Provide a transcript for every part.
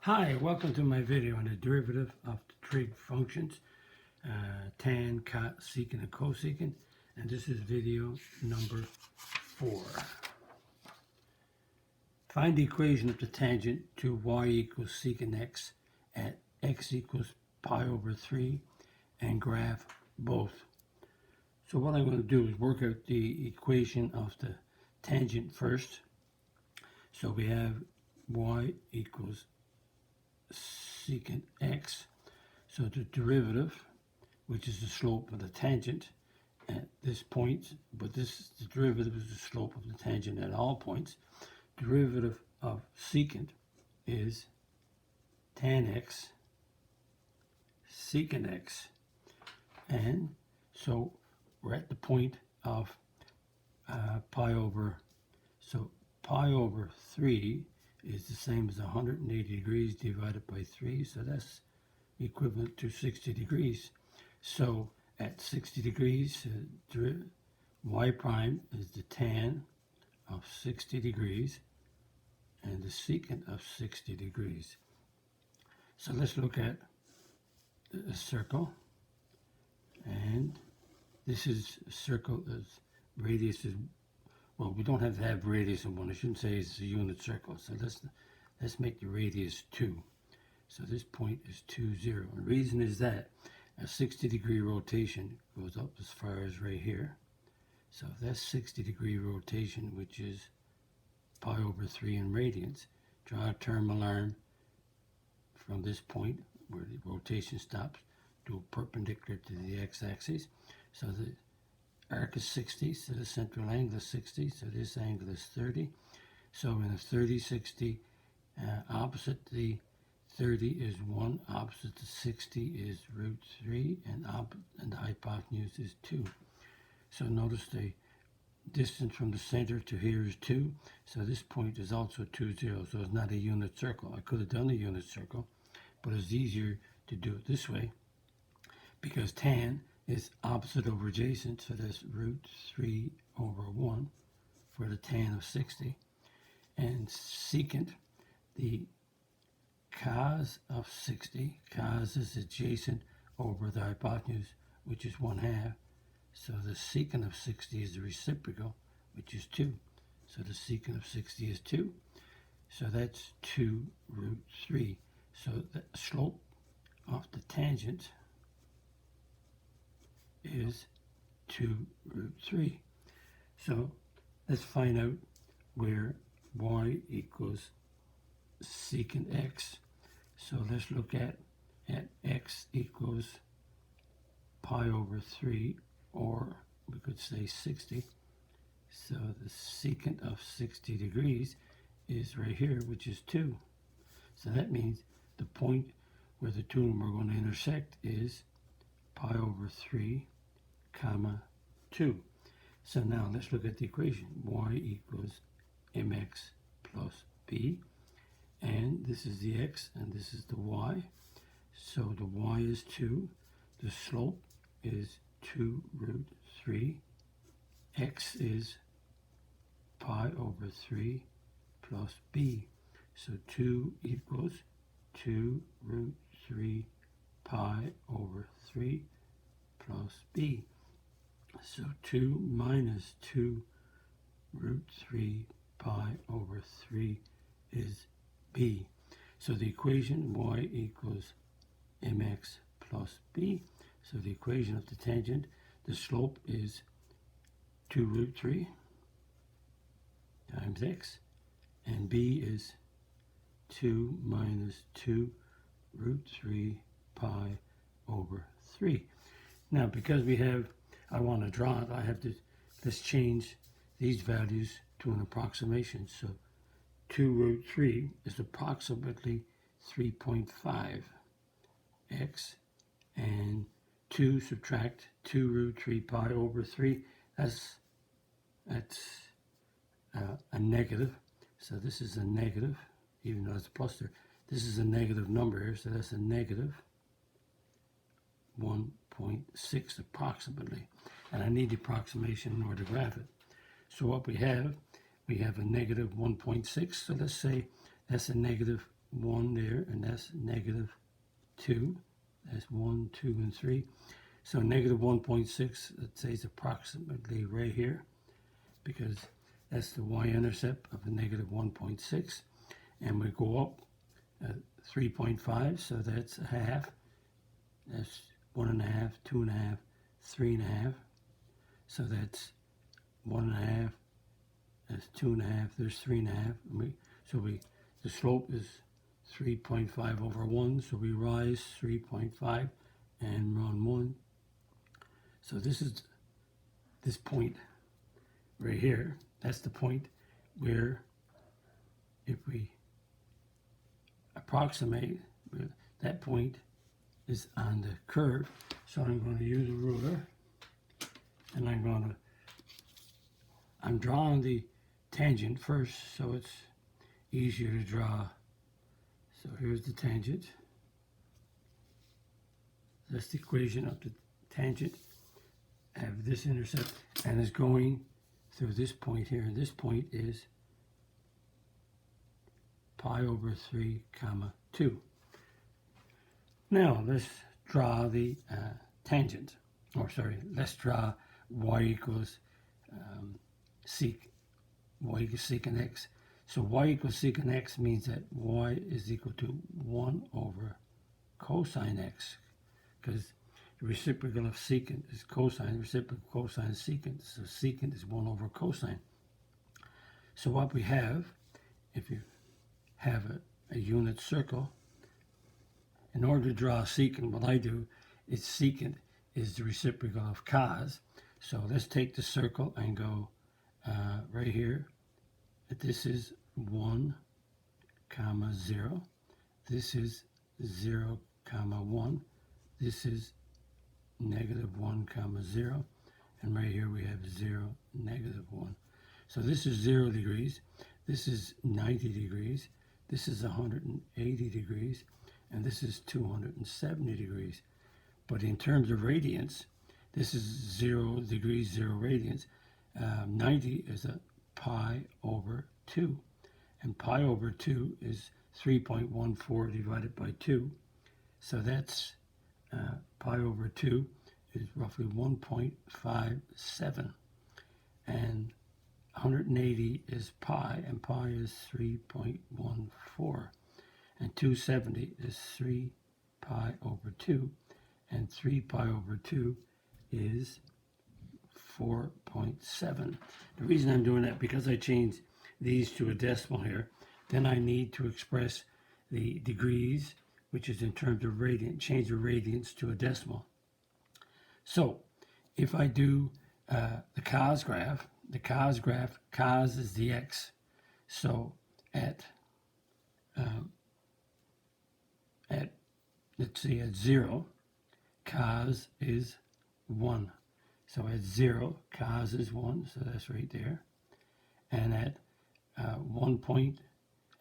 Hi, welcome to my video on the derivative of the trig functions, tan, cot, secant, and cosecant, and this is video number 4. Find the equation of the tangent to y equals secant x at x equals pi over 3 and graph both. So what I'm going to do is work out the equation of the tangent first. So we have y equals secant x, so the derivative, which is the slope of the tangent at this point, but this the derivative is the slope of the tangent at all points. Derivative of secant is tan x secant x, and so we're at the point of pi over 3 is the same as 180 degrees divided by 3, so that's equivalent to 60 degrees. So at 60 degrees, y prime is the tan of 60 degrees and the secant of 60 degrees. So let's look at a circle, and this is a circle that's radius is, well, we don't have to have radius in one. I shouldn't say it's a unit circle. So let's make the radius 2. So this point is 2, 0. And the reason is that a 60-degree rotation goes up as far as right here. So if that's 60-degree rotation, which is pi over 3 in radians, draw a terminal arm from this point where the rotation stops to a perpendicular to the x-axis. So the arc is 60, so the central angle is 60, so this angle is 30. So in a 30, 60, opposite the 30 is 1, opposite the 60 is root 3, and the hypotenuse is 2. So notice the distance from the center to here is 2, so this point is also 2, 0, so it's not a unit circle. I could have done a unit circle, but it's easier to do it this way because tan is opposite over adjacent, so that's root 3 over 1 for the tan of 60. And secant, the cos of 60, cos is adjacent over the hypotenuse, which is 1/2. So the secant of 60 is the reciprocal, which is 2. So the secant of 60 is 2. So that's 2 root 3. So the slope of the tangent is 2 root 3. So let's find out where y equals secant x. So let's look at x equals pi over 3, or we could say 60. So the secant of 60 degrees is right here, which is 2. So that means the point where the two of them are going to intersect is pi over 3 comma 2. So now let's look at the equation. Y equals mx plus b, and this is the x and this is the y. So the y is 2, the slope is 2 root 3, x is pi over 3 plus b. So 2 equals 2 root 3 pi over 3 plus b. So 2 minus 2 root 3 pi over 3 is b. So the equation y equals mx plus b. So the equation of the tangent, the slope is 2 root 3 times x, and b is 2 minus 2 root 3 pi over 3. Now, because I want to draw it, I have to, let's change these values to an approximation. So 2 root 3 is approximately 3.5 x, and 2 subtract 2 root 3 pi over 3, that's a negative. So this is a negative, even though it's a plus there. This is a negative number here, so that's a negative 1.6 approximately. And I need the approximation in order to graph it. So what we have a negative 1.6. So let's say that's a negative 1 there, and that's negative 2. That's 1, 2, and 3. So negative 1.6, let's say, is approximately right here, because that's the y-intercept of a negative 1.6. And we go up 3.5, so that's a half. That's 1.5, 2.5, 3.5. So that's 1.5. That's 2.5. There's 3.5. The slope is 3.5 over 1. So we rise 3.5 and run 1. So this is this point right here. That's the point where, if we approximate, that point is on the curve. So I'm going to use a ruler, and I'm drawing the tangent first, so it's easier to draw. So here's the tangent. That's the equation of the tangent. I have this intercept, and it's going through this point here, and this point is pi over 3 comma 2. Now let's draw the tangent, let's draw y equals secant x. So y equals secant x means that y is equal to 1 over cosine x, because the reciprocal of secant is cosine, the reciprocal of cosine is secant, so secant is 1 over cosine. So what we have, if you have a unit circle, in order to draw a secant, what I do is secant is the reciprocal of cos. So let's take the circle and go right here. This is 1 comma 0. This is 0 comma 1. This is negative 1 comma 0. And right here we have 0, negative 1. So this is 0 degrees. This is 90 degrees. This is 180 degrees. And this is 270 degrees. But in terms of radians, this is 0 degrees, 0 radians. 90 is a pi over 2. And pi over 2 is 3.14 divided by 2. So that's pi over 2 is roughly 1.57. And 180 is pi, and pi is 3.14. And 270 is 3 pi over 2. And 3 pi over 2 is 4.7. The reason I'm doing that, because I changed these to a decimal here, then I need to express the degrees, which is in terms of radian, change the radians to a decimal. So if I do the cos graph, cos is the x. So at let's see, at 0, cos is 1. So at 0, cos is 1, so that's right there. And at 1 point,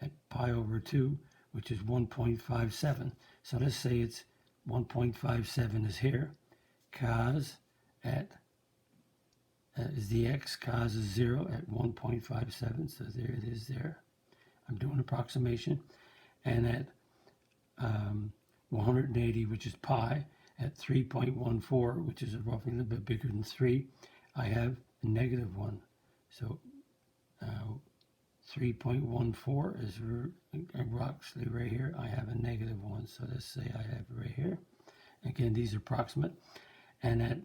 at pi over 2, which is 1.57. So let's say it's 1.57 is here. Cos at is the x, cos is 0 at 1.57, so there it is there. I'm doing approximation. And at 180, which is pi, at 3.14, which is roughly a little bit bigger than 3, I have a negative 1. So 3.14 is actually right here. I have a negative 1. So let's say I have it right here. Again, these are approximate. And at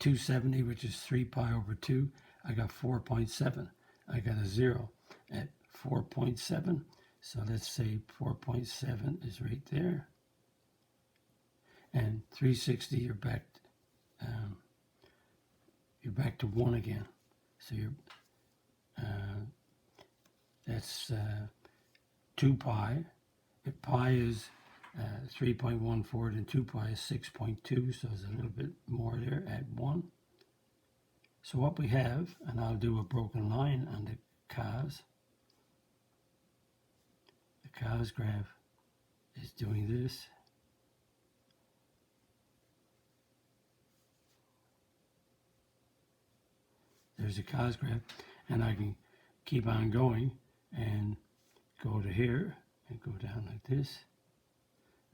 270, which is 3 pi over 2, I got 4.7. I got a 0 at 4.7. So let's say 4.7 is right there. And 360, you're back to 1 again. So that's 2 pi. If pi is 3.14, then 2 pi is 6.2, so there's a little bit more there at 1. So what we have, and I'll do a broken line on the cos. The cos graph is doing this. There's a cos graph, and I can keep on going and go to here and go down like this.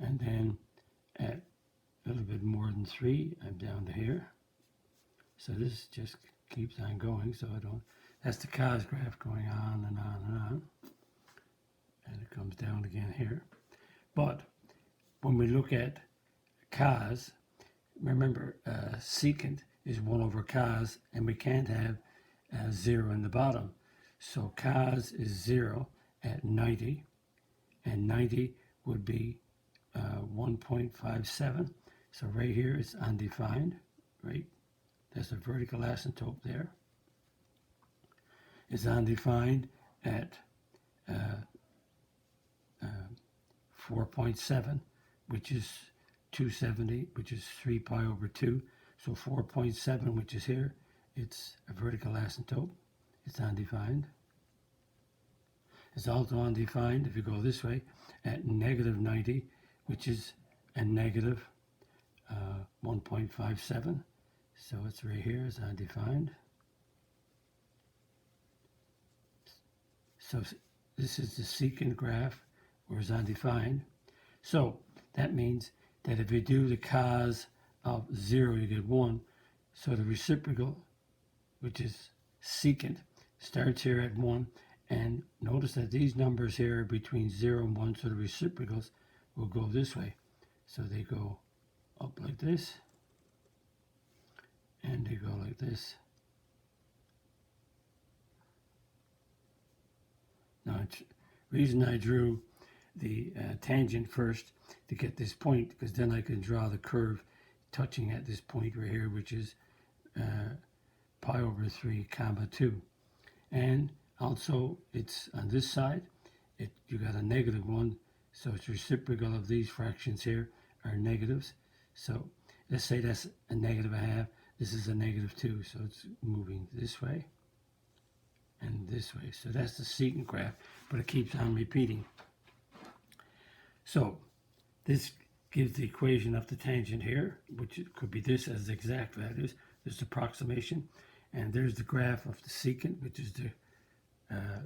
And then at a little bit more than 3, I'm down to here. So this just keeps on going, so I don't, that's the cos graph going on and on and on. And it comes down again here. But when we look at cos, remember secant is 1 over cos, and we can't have 0 in the bottom. So cos is 0 at 90, and 90 would be 1.57. So right here it's undefined, right? There's a vertical asymptote there. It's undefined at 4.7, which is 270, which is 3 pi over 2. So 4.7, which is here, it's a vertical asymptote. It's undefined. It's also undefined if you go this way at negative 90, which is a negative 1.57. So it's right here, it's undefined. So this is the secant graph where it's undefined. So that means that if you do the cos of 0, you get 1. So the reciprocal, which is secant, starts here at 1. And notice that these numbers here are between 0 and 1, so the reciprocals will go this way. So they go up like this, and they go like this. Now, the reason I drew the tangent first to get this point, because then I can draw the curve touching at this point right here, which is pi over 3 comma 2. And also it's on this side, you got a negative 1, so it's reciprocal of these fractions here are negatives. So let's say that's a negative 1/2, this is a negative 2, so it's moving this way and this way. So that's the secant graph, but it keeps on repeating. So this gives the equation of the tangent here, which could be this as exact values. There's the approximation, and there's the graph of the secant, which is the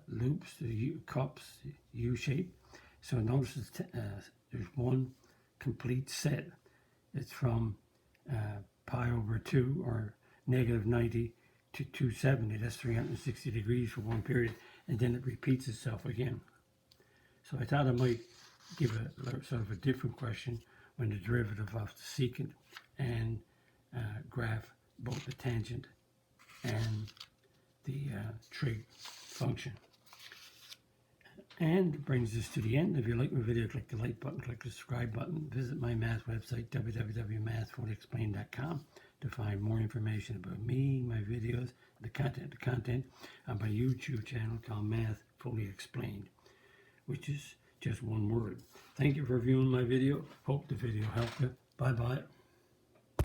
loops, the cups, U shape. So notice there's one complete set. It's from pi over 2, or negative 90, to 270. That's 360 degrees for one period, and then it repeats itself again. So I thought I might give a sort of a different question when the derivative of the secant and graph both the tangent and the trig function. And it brings us to the end. If you like my video, click the like button, click the subscribe button. Visit my math website, www.mathfullyexplained.com, to find more information about me, my videos, the content on my YouTube channel called Math Fully Explained, which is just one word. Thank you for viewing my video. Hope the video helped you. Bye-bye.